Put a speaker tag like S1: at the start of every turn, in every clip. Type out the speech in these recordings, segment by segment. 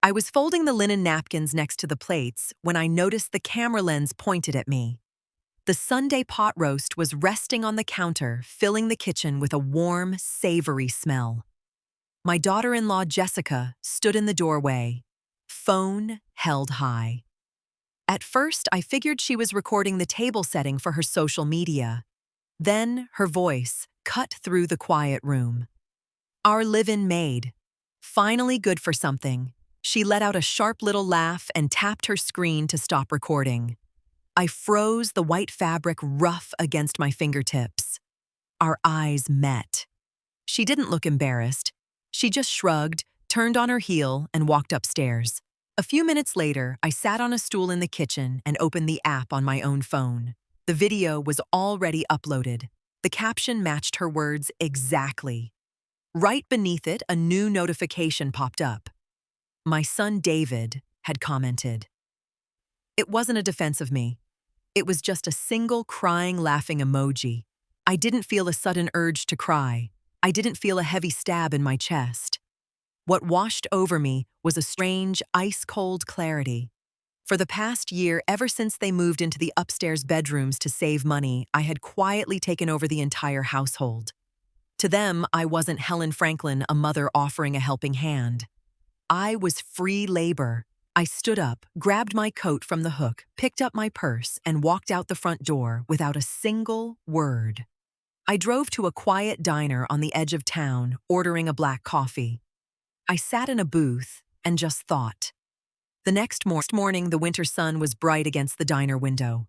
S1: I was folding the linen napkins next to the plates when I noticed the camera lens pointed at me. The Sunday pot roast was resting on the counter, filling the kitchen with a warm, savory smell. My daughter-in-law, Jessica, stood in the doorway, phone held high. At first, I figured she was recording the table setting for her social media. Then, her voice cut through the quiet room. Our live-in maid. Finally good for something. She let out a sharp little laugh and tapped her screen to stop recording. I froze, the white fabric rough against my fingertips. Our eyes met. She didn't look embarrassed. She just shrugged, turned on her heel, and walked upstairs. A few minutes later, I sat on a stool in the kitchen and opened the app on my own phone. The video was already uploaded. The caption matched her words exactly. Right beneath it, a new notification popped up. My son David had commented. It wasn't a defense of me. It was just a single crying, laughing emoji. I didn't feel a sudden urge to cry. I didn't feel a heavy stab in my chest. What washed over me was a strange, ice-cold clarity. For the past year, ever since they moved into the upstairs bedrooms to save money, I had quietly taken over the entire household. To them, I wasn't Helen Franklin, a mother offering a helping hand. I was free labor. I stood up, grabbed my coat from the hook, picked up my purse, and walked out the front door without a single word. I drove to a quiet diner on the edge of town, ordering a black coffee. I sat in a booth and just thought. The next morning, the winter sun was bright against the diner window.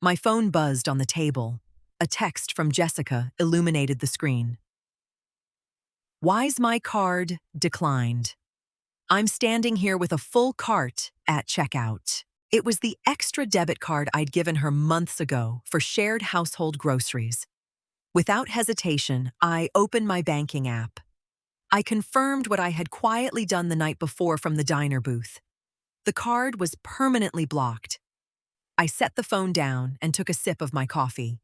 S1: My phone buzzed on the table. A text from Jessica illuminated the screen. Why's my card declined? I'm standing here with a full cart at checkout. It was the extra debit card I'd given her months ago for shared household groceries. Without hesitation, I opened my banking app. I confirmed what I had quietly done the night before from the diner booth. The card was permanently blocked. I set the phone down and took a sip of my coffee.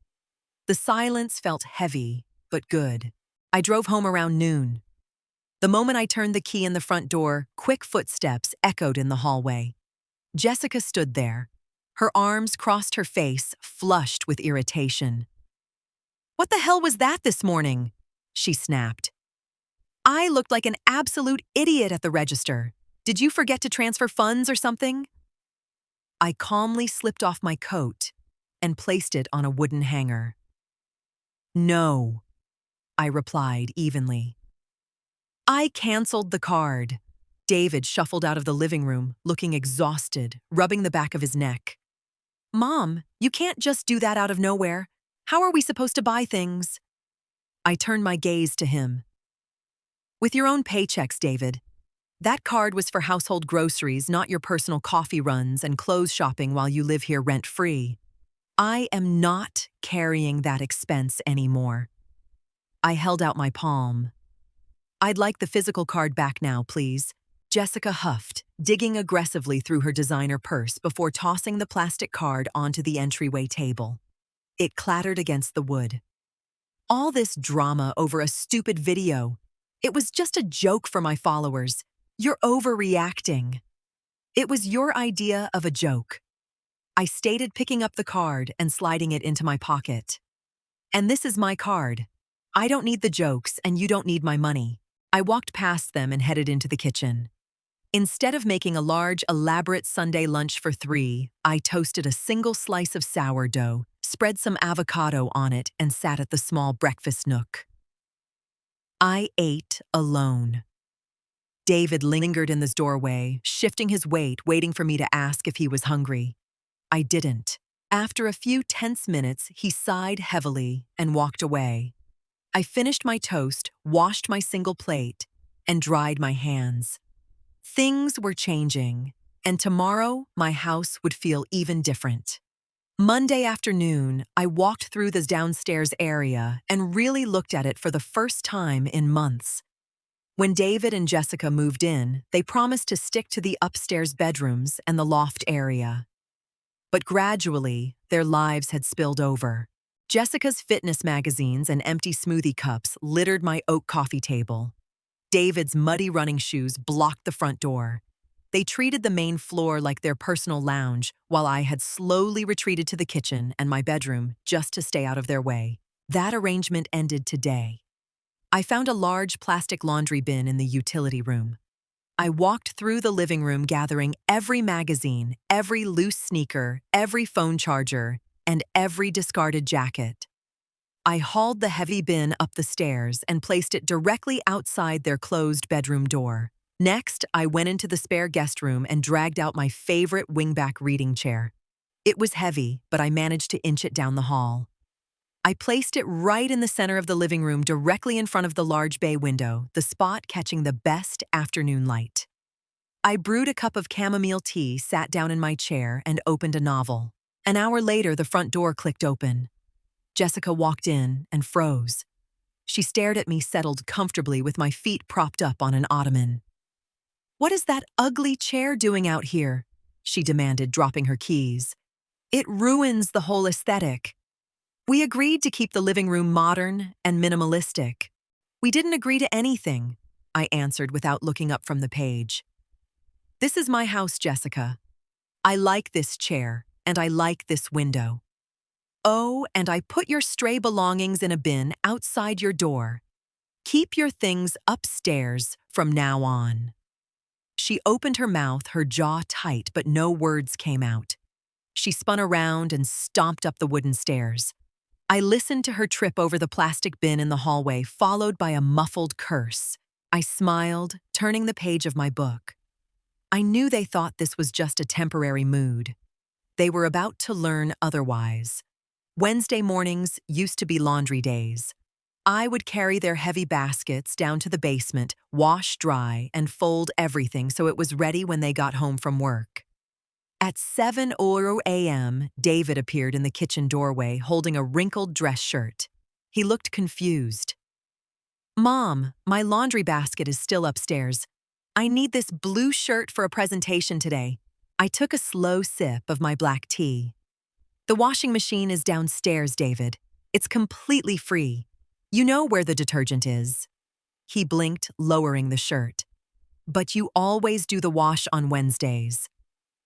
S1: The silence felt heavy, but good. I drove home around noon. The moment I turned the key in the front door, quick footsteps echoed in the hallway. Jessica stood there. Her arms crossed her face, flushed with irritation. "What the hell was that this morning?" she snapped. "I looked like an absolute idiot at the register. Did you forget to transfer funds or something?" I calmly slipped off my coat and placed it on a wooden hanger. "No," I replied evenly. I canceled the card. David shuffled out of the living room, looking exhausted, rubbing the back of his neck. "Mom, you can't just do that out of nowhere. How are we supposed to buy things?" I turned my gaze to him. "With your own paychecks, David. That card was for household groceries, not your personal coffee runs and clothes shopping while you live here rent-free. I am not carrying that expense anymore." I held out my palm. "I'd like the physical card back now, please." Jessica huffed, digging aggressively through her designer purse before tossing the plastic card onto the entryway table. It clattered against the wood. All this drama over a stupid video. It was just a joke for my followers. You're overreacting. It was your idea of a joke. I stated, picking up the card and sliding it into my pocket. "And this is my card. I don't need the jokes and you don't need my money." I walked past them and headed into the kitchen. Instead of making a large, elaborate Sunday lunch for 3, I toasted a single slice of sourdough, spread some avocado on it, and sat at the small breakfast nook. I ate alone. David lingered in the doorway, shifting his weight, waiting for me to ask if he was hungry. I didn't. After a few tense minutes, he sighed heavily and walked away. I finished my toast, washed my single plate, and dried my hands. Things were changing, and tomorrow my house would feel even different. Monday afternoon, I walked through the downstairs area and really looked at it for the first time in months. When David and Jessica moved in, they promised to stick to the upstairs bedrooms and the loft area. But gradually, their lives had spilled over. Jessica's fitness magazines and empty smoothie cups littered my oak coffee table. David's muddy running shoes blocked the front door. They treated the main floor like their personal lounge, while I had slowly retreated to the kitchen and my bedroom just to stay out of their way. That arrangement ended today. I found a large plastic laundry bin in the utility room. I walked through the living room gathering every magazine, every loose sneaker, every phone charger, and every discarded jacket. I hauled the heavy bin up the stairs and placed it directly outside their closed bedroom door. Next, I went into the spare guest room and dragged out my favorite wingback reading chair. It was heavy, but I managed to inch it down the hall. I placed it right in the center of the living room, directly in front of the large bay window, the spot catching the best afternoon light. I brewed a cup of chamomile tea, sat down in my chair, and opened a novel. An hour later, the front door clicked open. Jessica walked in and froze. She stared at me, settled comfortably with my feet propped up on an ottoman. "What is that ugly chair doing out here?" she demanded, dropping her keys. "It ruins the whole aesthetic." We agreed to keep the living room modern and minimalistic. "We didn't agree to anything," I answered without looking up from the page. "This is my house, Jessica. I like this chair, and I like this window. Oh, and I put your stray belongings in a bin outside your door. Keep your things upstairs from now on." She opened her mouth, her jaw tight, but no words came out. She spun around and stomped up the wooden stairs. I listened to her trip over the plastic bin in the hallway, followed by a muffled curse. I smiled, turning the page of my book. I knew they thought this was just a temporary mood. They were about to learn otherwise. Wednesday mornings used to be laundry days. I would carry their heavy baskets down to the basement, wash dry, and fold everything so it was ready when they got home from work. At 7 a.m., David appeared in the kitchen doorway holding a wrinkled dress shirt. He looked confused. "Mom, my laundry basket is still upstairs. I need this blue shirt for a presentation today." I took a slow sip of my black tea. "The washing machine is downstairs, David. It's completely free. You know where the detergent is." He blinked, lowering the shirt. "But you always do the wash on Wednesdays.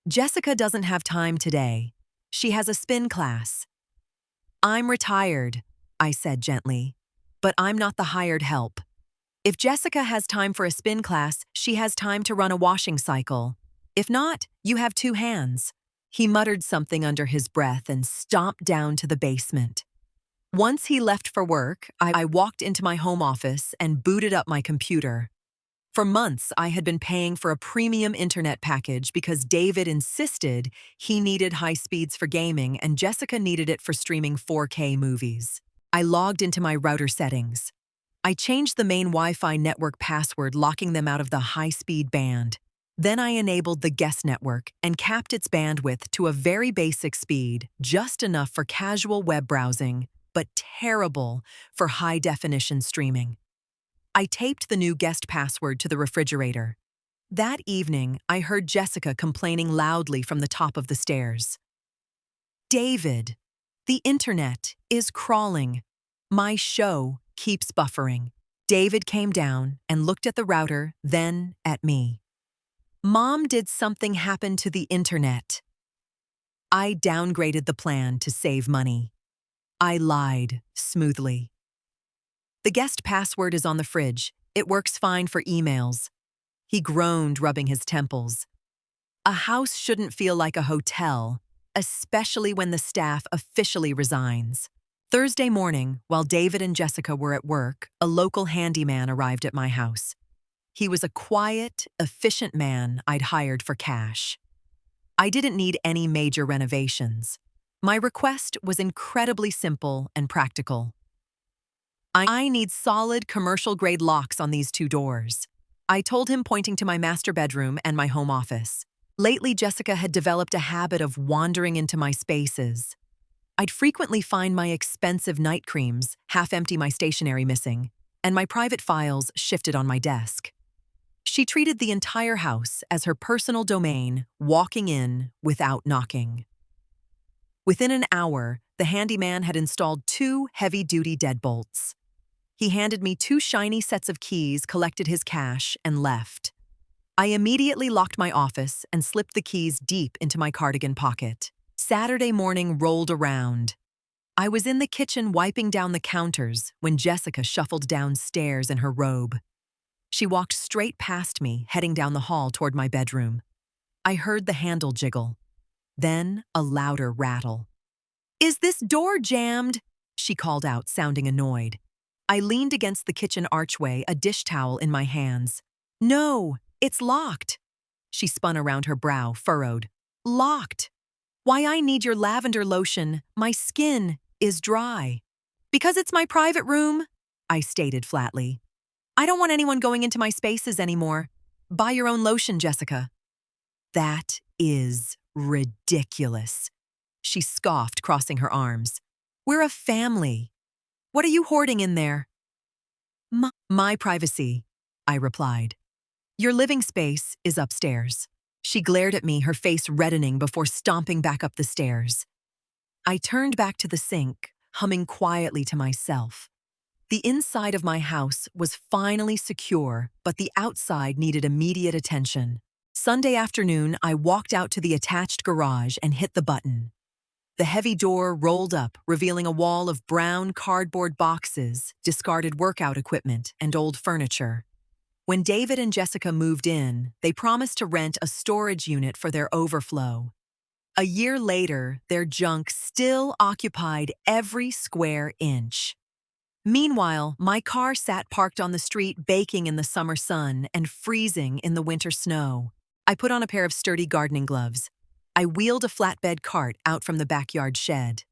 S1: Jessica doesn't have time today. She has a spin class." "I'm retired," I said gently, "but I'm not the hired help. If Jessica has time for a spin class, she has time to run a washing cycle. If not, you have two hands." He muttered something under his breath and stomped down to the basement. Once he left for work, I walked into my home office and booted up my computer. For months, I had been paying for a premium internet package because David insisted he needed high speeds for gaming and Jessica needed it for streaming 4K movies. I logged into my router settings. I changed the main Wi-Fi network password, locking them out of the high-speed band. Then I enabled the guest network and capped its bandwidth to a very basic speed, just enough for casual web browsing, but terrible for high-definition streaming. I taped the new guest password to the refrigerator. That evening, I heard Jessica complaining loudly from the top of the stairs. "David, the internet is crawling. My show keeps buffering." David came down and looked at the router, then at me. "Mom, did something happen to the internet?" I downgraded the plan to save money. I lied smoothly. "The guest password is on the fridge. It works fine for emails." He groaned, rubbing his temples. "A house shouldn't feel like a hotel, especially when the staff officially resigns." Thursday morning, while David and Jessica were at work, a local handyman arrived at my house. He was a quiet, efficient man I'd hired for cash. I didn't need any major renovations. My request was incredibly simple and practical. "I need solid commercial-grade locks on these two doors," I told him, pointing to my master bedroom and my home office. Lately, Jessica had developed a habit of wandering into my spaces. I'd frequently find my expensive night creams, half empty, my stationery missing, and my private files shifted on my desk. She treated the entire house as her personal domain, walking in without knocking. Within an hour, the handyman had installed 2 heavy-duty deadbolts. He handed me 2 shiny sets of keys, collected his cash, and left. I immediately locked my office and slipped the keys deep into my cardigan pocket. Saturday morning rolled around. I was in the kitchen wiping down the counters when Jessica shuffled downstairs in her robe. She walked straight past me, heading down the hall toward my bedroom. I heard the handle jiggle, then a louder rattle. "Is this door jammed?" she called out, sounding annoyed. I leaned against the kitchen archway, a dish towel in my hands. "No, it's locked." She spun around, her brow furrowed. "Locked. Why I need your lavender lotion, my skin is dry." "Because it's my private room," I stated flatly. "I don't want anyone going into my spaces anymore. Buy your own lotion, Jessica." "That is ridiculous," she scoffed, crossing her arms. "We're a family. What are you hoarding in there?" My privacy," I replied. "Your living space is upstairs." She glared at me, her face reddening before stomping back up the stairs. I turned back to the sink, humming quietly to myself. The inside of my house was finally secure, but the outside needed immediate attention. Sunday afternoon, I walked out to the attached garage and hit the button. The heavy door rolled up, revealing a wall of brown cardboard boxes, discarded workout equipment, and old furniture. When David and Jessica moved in, they promised to rent a storage unit for their overflow. A year later, their junk still occupied every square inch. Meanwhile, my car sat parked on the street, baking in the summer sun and freezing in the winter snow. I put on a pair of sturdy gardening gloves. I wheeled a flatbed cart out from the backyard shed.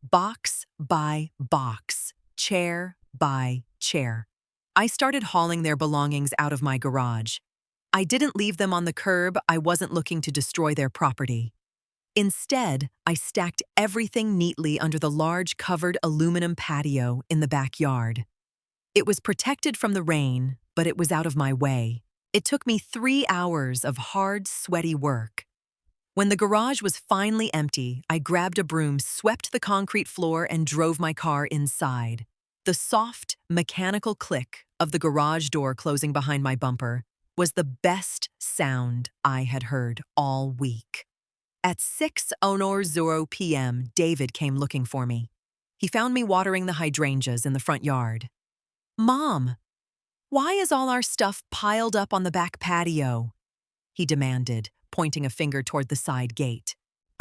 S1: Box by box, chair by chair. I started hauling their belongings out of my garage. I didn't leave them on the curb. I wasn't looking to destroy their property. Instead, I stacked everything neatly under the large covered aluminum patio in the backyard. It was protected from the rain, but it was out of my way. It took me 3 hours of hard, sweaty work. When the garage was finally empty, I grabbed a broom, swept the concrete floor, and drove my car inside. The soft, mechanical click of the garage door closing behind my bumper was the best sound I had heard all week. At 6:00 p.m., David came looking for me. He found me watering the hydrangeas in the front yard. "Mom, why is all our stuff piled up on the back patio?" he demanded, pointing a finger toward the side gate.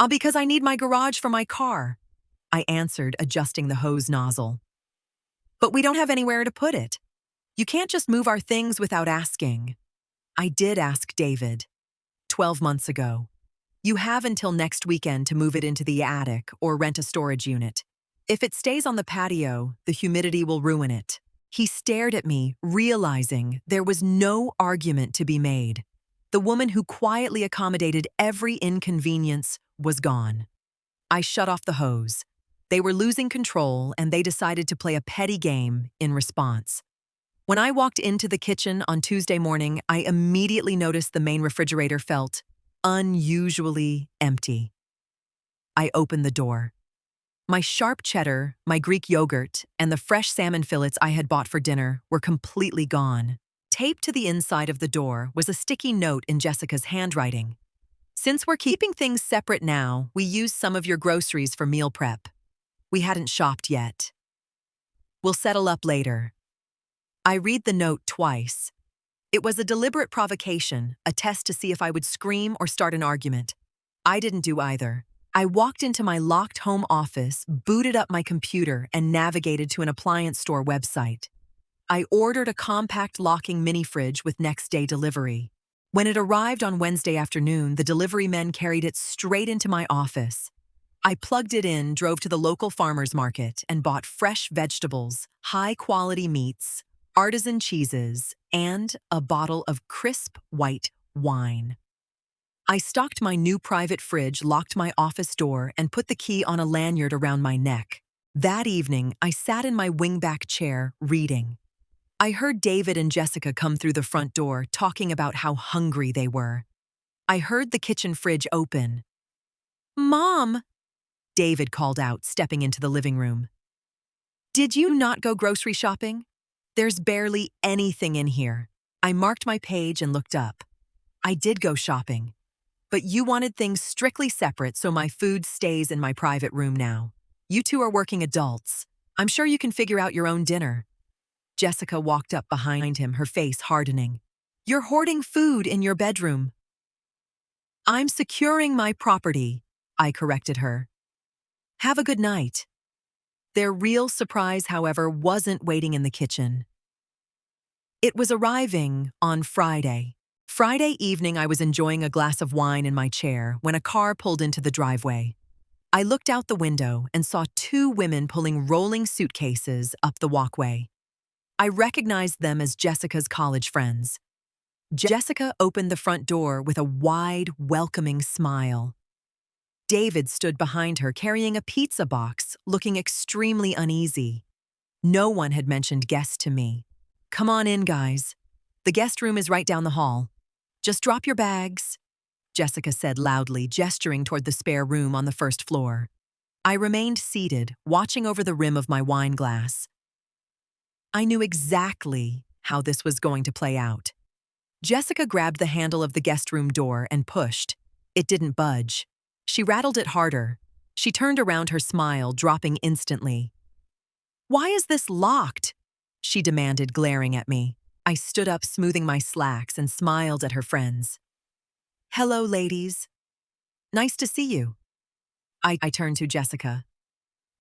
S1: Because I need my garage for my car," I answered, adjusting the hose nozzle. "But we don't have anywhere to put it. You can't just move our things without asking." "I did ask David 12 months ago. You have until next weekend to move it into the attic or rent a storage unit. If it stays on the patio, the humidity will ruin it." He stared at me, realizing there was no argument to be made. The woman who quietly accommodated every inconvenience was gone. I shut off the hose. They were losing control, and they decided to play a petty game in response. When I walked into the kitchen on Tuesday morning, I immediately noticed the main refrigerator felt unusually empty. I opened the door. My sharp cheddar, my Greek yogurt, and the fresh salmon fillets I had bought for dinner were completely gone. Taped to the inside of the door was a sticky note in Jessica's handwriting. "Since we're keeping things separate now, we used some of your groceries for meal prep. We hadn't shopped yet. We'll settle up later." I read the note twice. It was a deliberate provocation, a test to see if I would scream or start an argument. I didn't do either. I walked into my locked home office, booted up my computer, and navigated to an appliance store website. I ordered a compact locking mini fridge with next-day delivery. When it arrived on Wednesday afternoon, the delivery men carried it straight into my office. I plugged it in, drove to the local farmer's market, and bought fresh vegetables, high-quality meats, artisan cheeses, and a bottle of crisp white wine. I stocked my new private fridge, locked my office door, and put the key on a lanyard around my neck. That evening, I sat in my wingback chair, reading. I heard David and Jessica come through the front door, talking about how hungry they were. I heard the kitchen fridge open. "Mom," David called out, stepping into the living room. "Did you not go grocery shopping? There's barely anything in here." I marked my page and looked up. I did go shopping, but you wanted things strictly separate, so my food stays in my private room now. You two are working adults. I'm sure you can figure out your own dinner. Jessica walked up behind him, her face hardening. You're hoarding food in your bedroom. I'm securing my property, I corrected her. Have a good night. Their real surprise, however, wasn't waiting in the kitchen. It was arriving on Friday. Friday evening, I was enjoying a glass of wine in my chair when a car pulled into the driveway. I looked out the window and saw two women pulling rolling suitcases up the walkway. I recognized them as Jessica's college friends. Jessica opened the front door with a wide, welcoming smile. David stood behind her carrying a pizza box, looking extremely uneasy. No one had mentioned guests to me. Come on in, guys. The guest room is right down the hall. Just drop your bags, Jessica said loudly, gesturing toward the spare room on the first floor. I remained seated, watching over the rim of my wine glass. I knew exactly how this was going to play out. Jessica grabbed the handle of the guest room door and pushed. It didn't budge. She rattled it harder. She turned around, her smile dropping instantly. Why is this locked? She demanded, glaring at me. I stood up, smoothing my slacks, and smiled at her friends. Hello, ladies. Nice to see you. I turned to Jessica.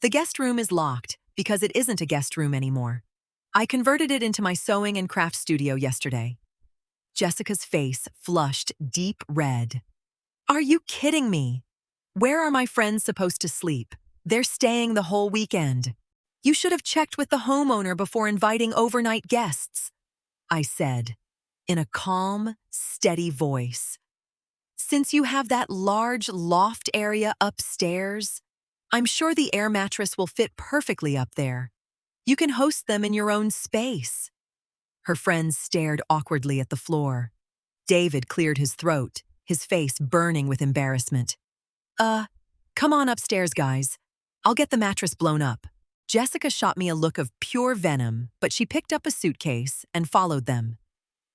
S1: The guest room is locked because it isn't a guest room anymore. I converted it into my sewing and craft studio yesterday. Jessica's face flushed deep red. Are you kidding me? Where are my friends supposed to sleep? They're staying the whole weekend. You should have checked with the homeowner before inviting overnight guests, I said, in a calm, steady voice. Since you have that large loft area upstairs, I'm sure the air mattress will fit perfectly up there. You can host them in your own space. Her friends stared awkwardly at the floor. David cleared his throat, his face burning with embarrassment. Come on upstairs, guys. I'll get the mattress blown up. Jessica shot me a look of pure venom, but she picked up a suitcase and followed them.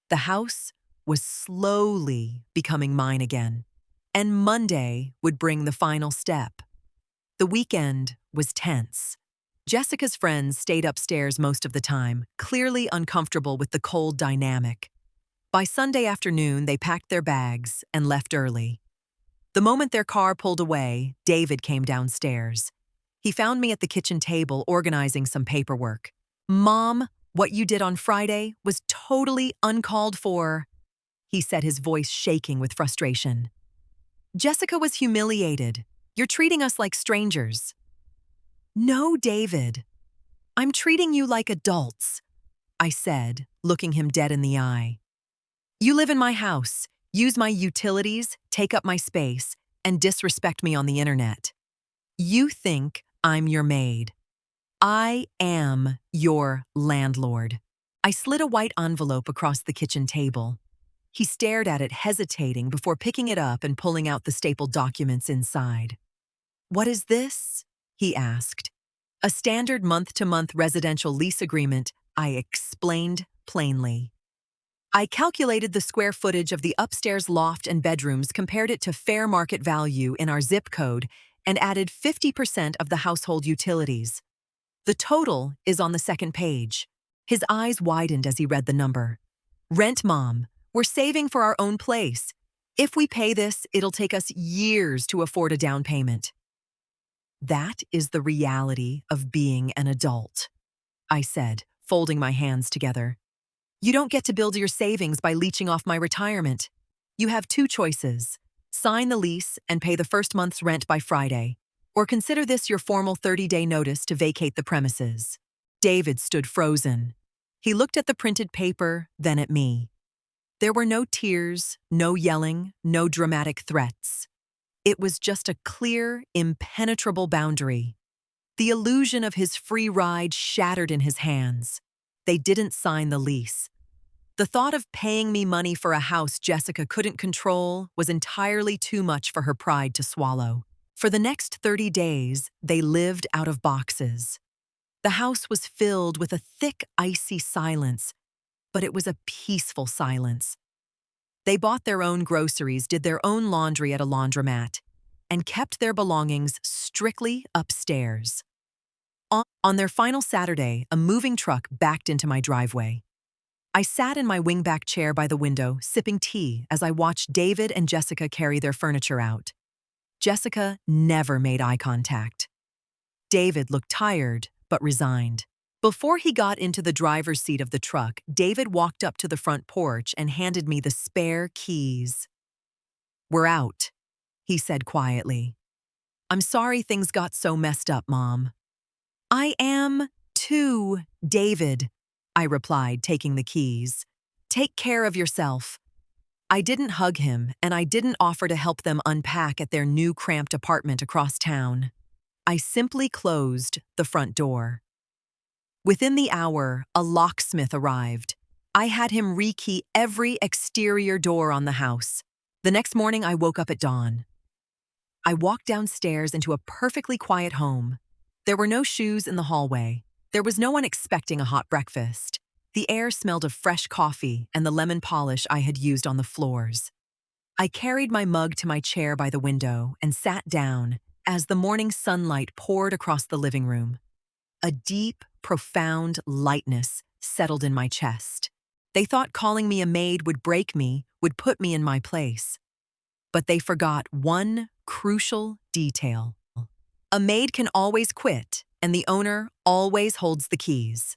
S1: The house was slowly becoming mine again, and Monday would bring the final step. The weekend was tense. Jessica's friends stayed upstairs most of the time, clearly uncomfortable with the cold dynamic. By Sunday afternoon, they packed their bags and left early. The moment their car pulled away, David came downstairs. He found me at the kitchen table organizing some paperwork. Mom, what you did on Friday was totally uncalled for, he said, his voice shaking with frustration. Jessica was humiliated. You're treating us like strangers. No, David. I'm treating you like adults, I said, looking him dead in the eye. You live in my house, use my utilities, take up my space, and disrespect me on the internet. You think I'm your maid. I am your landlord. I slid a white envelope across the kitchen table. He stared at it, hesitating before picking it up and pulling out the stapled documents inside. What is this? He asked. A standard month-to-month residential lease agreement, I explained plainly. I calculated the square footage of the upstairs loft and bedrooms, compared it to fair market value in our zip code, and added 50% of the household utilities. The total is on the second page. His eyes widened as he read the number. Rent, Mom. We're saving for our own place. If we pay this, it'll take us years to afford a down payment. That is the reality of being an adult, I said, folding my hands together. You don't get to build your savings by leeching off my retirement. You have two choices. Sign the lease and pay the first month's rent by Friday, or consider this your formal 30-day notice to vacate the premises. David stood frozen. He looked at the printed paper, then at me. There were no tears, no yelling, no dramatic threats. It was just a clear, impenetrable boundary. The illusion of his free ride shattered in his hands. They didn't sign the lease. The thought of paying me money for a house Jessica couldn't control was entirely too much for her pride to swallow. For the next 30 days, they lived out of boxes. The house was filled with a thick, icy silence, but it was a peaceful silence. They bought their own groceries, did their own laundry at a laundromat, and kept their belongings strictly upstairs. On their final Saturday, a moving truck backed into my driveway. I sat in my wingback chair by the window, sipping tea as I watched David and Jessica carry their furniture out. Jessica never made eye contact. David looked tired, but resigned. Before he got into the driver's seat of the truck, David walked up to the front porch and handed me the spare keys. "We're out," he said quietly. "I'm sorry things got so messed up, Mom." "I am, too, David," I replied, taking the keys. "Take care of yourself." I didn't hug him, and I didn't offer to help them unpack at their new cramped apartment across town. I simply closed the front door. Within the hour, a locksmith arrived. I had him rekey every exterior door on the house. The next morning, I woke up at dawn. I walked downstairs into a perfectly quiet home. There were no shoes in the hallway. There was no one expecting a hot breakfast. The air smelled of fresh coffee and the lemon polish I had used on the floors. I carried my mug to my chair by the window and sat down as the morning sunlight poured across the living room. A deep, profound lightness settled in my chest. They thought calling me a maid would break me, would put me in my place. But they forgot one crucial detail. A maid can always quit, and the owner always holds the keys.